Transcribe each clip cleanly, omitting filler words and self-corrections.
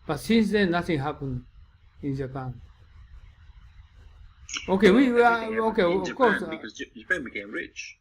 But since then, nothing happened in Japan. Okay, we okay, in of Japan course. because Japan became rich,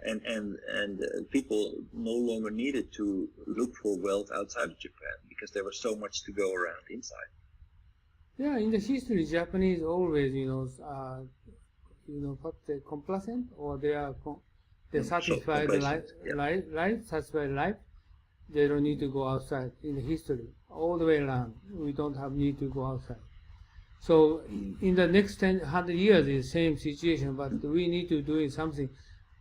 and people no longer needed to look for wealth outside of Japan because there was so much to go around inside. Yeah, in the history, Japanese always, what they complacent or they're satisfied Complacent. Yeah. satisfied life. They don't need to go outside in the history all the way around. We don't have need to go outside. So in the next 100 years, it's the same situation, but we need to do something.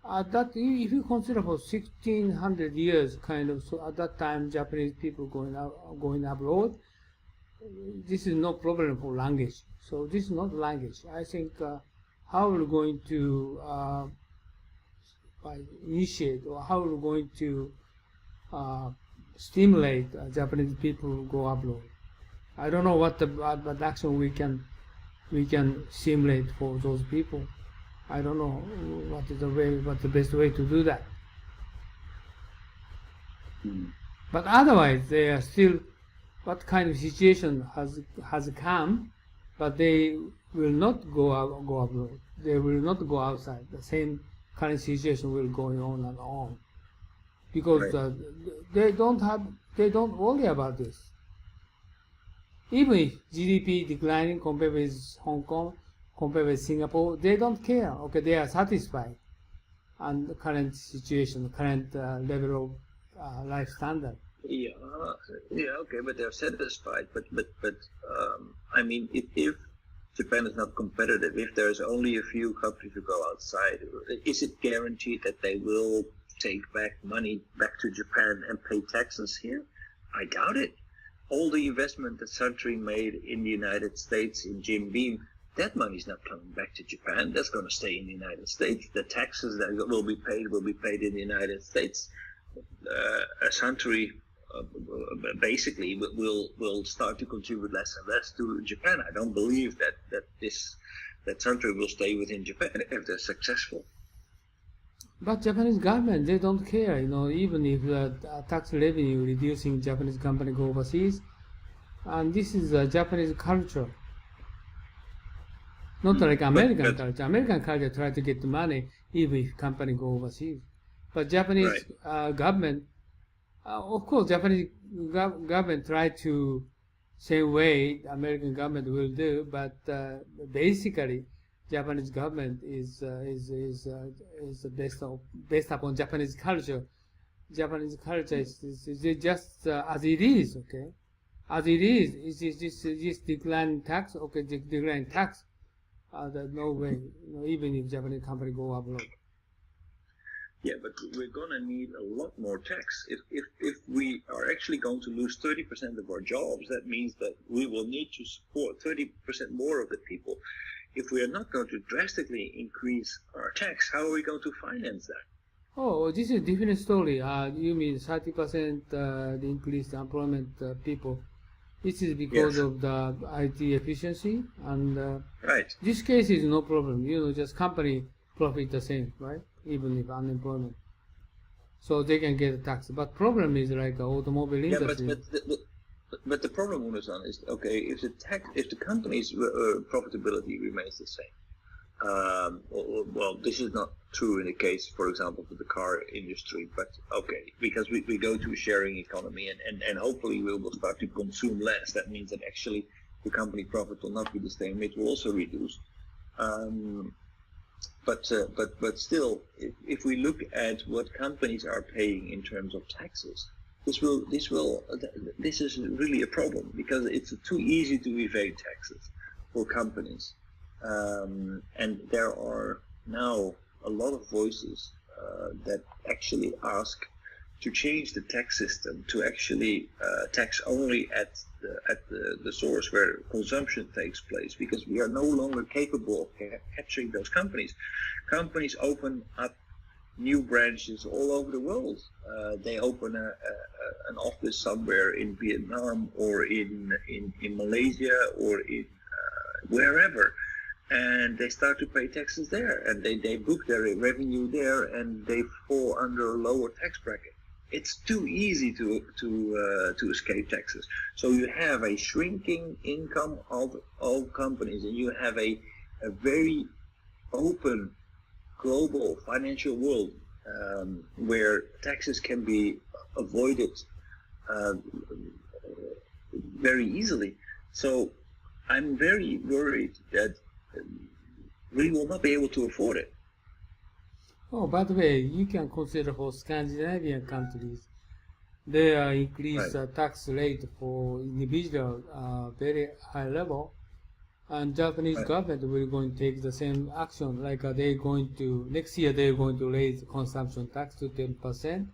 That if you consider for 1600 years, kind of, so at that time Japanese people going abroad, this is no problem for language. So this is not language. I think how we're going to initiate or how we're going to stimulate Japanese people to go abroad. I don't know what action we can stimulate for those people. I don't know what's the best way to do that. But otherwise, they are still. What kind of situation has come, but they will not go abroad. They will not go outside. The same current situation will go on and on, because Right. they don't worry about this. Even if GDP declining compared with Hong Kong, compared with Singapore, they don't care. Okay, they are satisfied, and the current situation, current level of life standard. Yeah, okay, but they're satisfied. But I mean, if Japan is not competitive, if there's only a few companies who go outside, is it guaranteed that they will take back money back to Japan and pay taxes here? I doubt it. All the investment that Suntory made in the United States in Jim Beam, that money's not coming back to Japan. That's going to stay in the United States. The taxes that will be paid in the United States. Suntory basically will start to contribute less and less to Japan. I don't believe that Suntory will stay within Japan if they're successful. But Japanese government, they don't care, even if tax revenue reducing Japanese company go overseas. And this is Japanese culture. Not like American culture. American culture try to get the money even if company go overseas. But Japanese government, of course, Japanese government try to same way American government will do, but basically, Japanese government is based upon Japanese culture. Japanese culture is just as it is, okay? As it is, it's just declining tax, okay? Declining tax. There's no way, even if Japanese company go abroad. Yeah, but we're going to need a lot more tax. If we are actually going to lose 30% of our jobs, that means that we will need to support 30% more of the people. If we are not going to drastically increase our tax, how are we going to finance that? Oh, this is a different story. You mean 30% the increased employment people. This is because of the IT efficiency, and this case is no problem. Just company profit the same, right? Even if unemployment, so they can get a tax. But problem is like automobile industry. But the problem, Uno-san, is okay if the company's profitability remains the same. Well, this is not true in the case, for example, for the car industry, but okay, because we go to a sharing economy and hopefully we will start to consume less. That means that actually the company profit will not be the same, it will also reduce. But still, if we look at what companies are paying in terms of taxes, this is really a problem because it's too easy to evade taxes for companies. And there are now a lot of voices that actually ask to change the tax system to actually tax only at the source where consumption takes place, because we are no longer capable of capturing those companies. Companies open up new branches all over the world. They open an office somewhere in Vietnam or in Malaysia or in wherever. And they start to pay taxes there, and they book their revenue there, and they fall under a lower tax bracket. it's too easy to escape taxes. So you have a shrinking income of companies, and you have a very open global financial world where taxes can be avoided very easily. So I'm very worried that we will not be able to afford it. Oh, by the way, you can consider for Scandinavian countries, they increase the tax rate for individual very high level, and Japanese government will going to take the same action. Like they're going to next year they're going to raise consumption tax to 10%,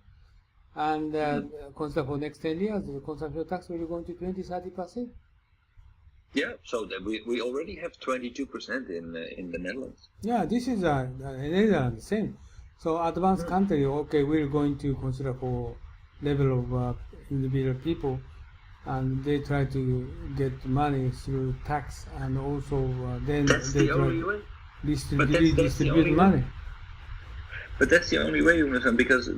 and consider for next 10 years the consumption tax will go to 20-30%. Yeah, so that we already have 22% in the Netherlands. Yeah, this is Netherlands same. So advanced country, okay, we're going to consider for level of individual people, and they try to get money through tax, and also then they try to distribute money. But that's the only way, because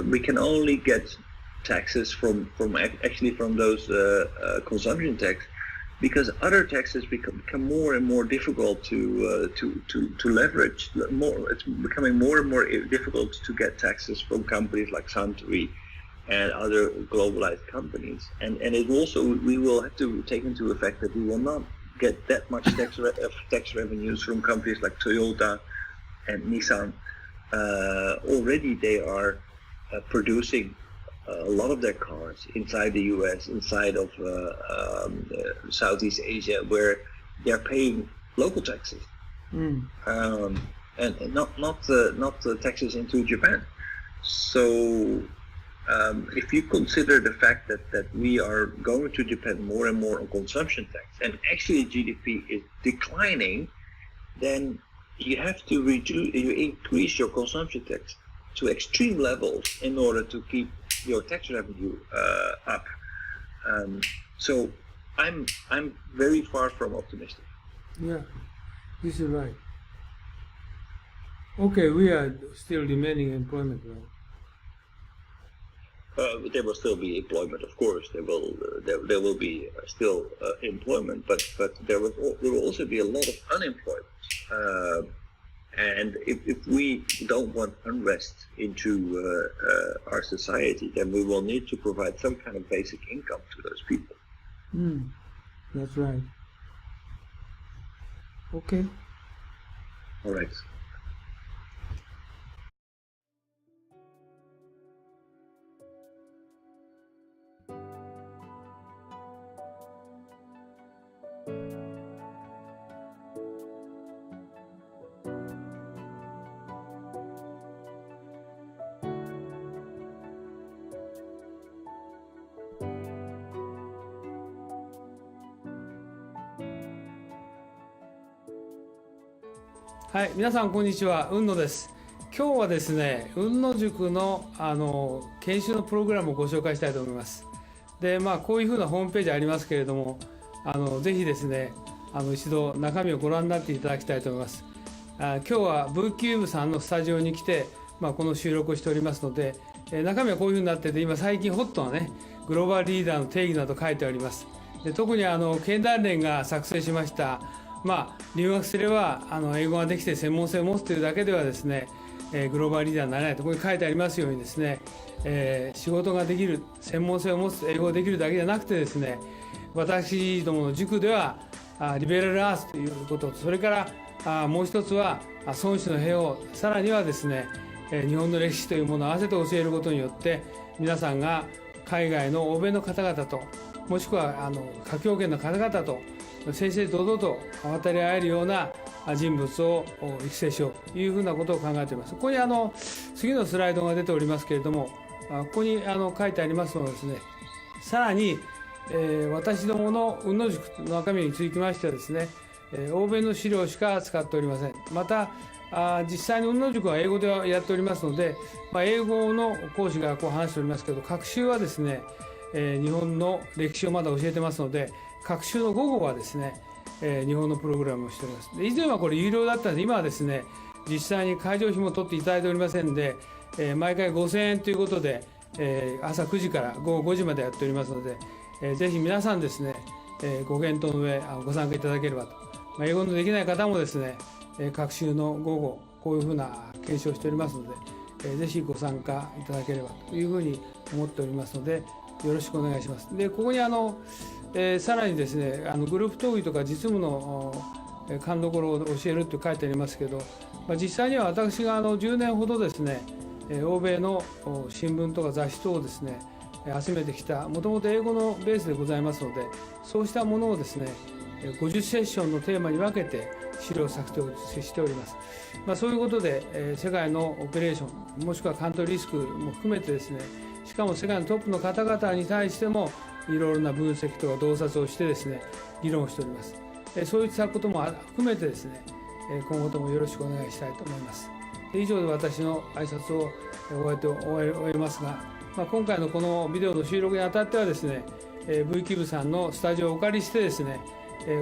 we can only get taxes from those consumption tax, because other taxes become more and more difficult to leverage. It's becoming more and more difficult to get taxes from companies like Suntory and other globalized companies, and it also, we will have to take into effect that we will not get that much tax revenues from companies like Toyota and Nissan. Already they are producing a lot of their cars inside the US, inside of Southeast Asia, where they're paying local taxes, and not taxes into Japan. So if you consider the fact that we are going to depend more and more on consumption tax, and actually GDP is declining, then you have to increase your consumption tax to extreme levels in order to keep your tax revenue up. So I'm very far from optimistic. Yeah, this is right. Okay, we are still remaining employment, right? There will still be employment, of course. There will be still employment, but there will also be a lot of unemployment. And if we don't want unrest into our society, then we will need to provide some kind of basic income to those people. That's right. Okay. All right.はい、皆さんこんにちは、雲野です。今日はですね、雲野塾の研修のプログラムをご紹介したいと思います。で、こういうふうなホームページありますけれども、ぜひですね、一度中身をご覧になっていただきたいと思います。今日はブーキューブさんのスタジオに来て、この収録をしておりますので、中身はこういうふうになってて、今最近ホットなね、グローバルリーダーの定義など書いてあります。で、特に経団連が作成しました、留学すれば英語ができて専門性を持つというだけではですね、グローバルリーダーになれないとここに書いてありますようにですね、仕事ができる、専門性を持つ、英語ができるだけじゃなくてですね、私どもの塾ではリベラルアーツということと、それからもう一つは孫子の兵を、さらにはですね、日本の歴史というものを合わせて教えることによって、皆さんが海外の欧米の方々と、もしくは華僑圏の方々と正々堂々と渡り合えるような人物を育成しようというふうなことを考えています。ここに次のスライドが出ておりますけれども、ここに書いてありますのはですね、さらに、私どもの雲野塾の中身につきましてはですね、欧米の資料しか使っておりません。また実際に雲野塾は英語でやっておりますので、英語の講師がこう話しておりますけど、学習はですね、日本の歴史をまだ教えてますので、学習の午後はですね、日本のプログラムをしております。で、以前はこれ有料だったので、今はですね、実際に会場費も取っていただいておりませんで、毎回5000円ということで、朝9時から午後5時までやっておりますので、ぜひ皆さんですね、ご検討の上ご参加いただければと。英語のできない方もですね、各週の午後こういうふうな検証をしておりますので、ぜひご参加いただければというふうに思っておりますので、よろしくお願いします。で、ここにさらにですね、グループ討議とか実務の勘どころを教えると書いてありますけど、実際には私が10年ほどですね、欧米の新聞とか雑誌等をですね、集めてきた、もともと英語のベースでございますので、そうしたものをですね、50セッションのテーマに分けて資料作成をしております。そういうことで、世界のオペレーション、もしくはカントリーリスクも含めてですね、しかも世界のトップの方々に対しても、いろいろな分析とか洞察をしてですね、議論をしております。そういったことも含めてですね、今後ともよろしくお願いしたいと思います。以上で私の挨拶を終えますが、今回のこのビデオの収録にあたってはですね、V キューブさんのスタジオをお借りしてですね、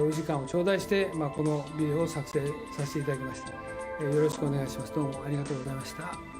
お時間を頂戴して、このビデオを作成させていただきました。よろしくお願いします。どうもありがとうございました。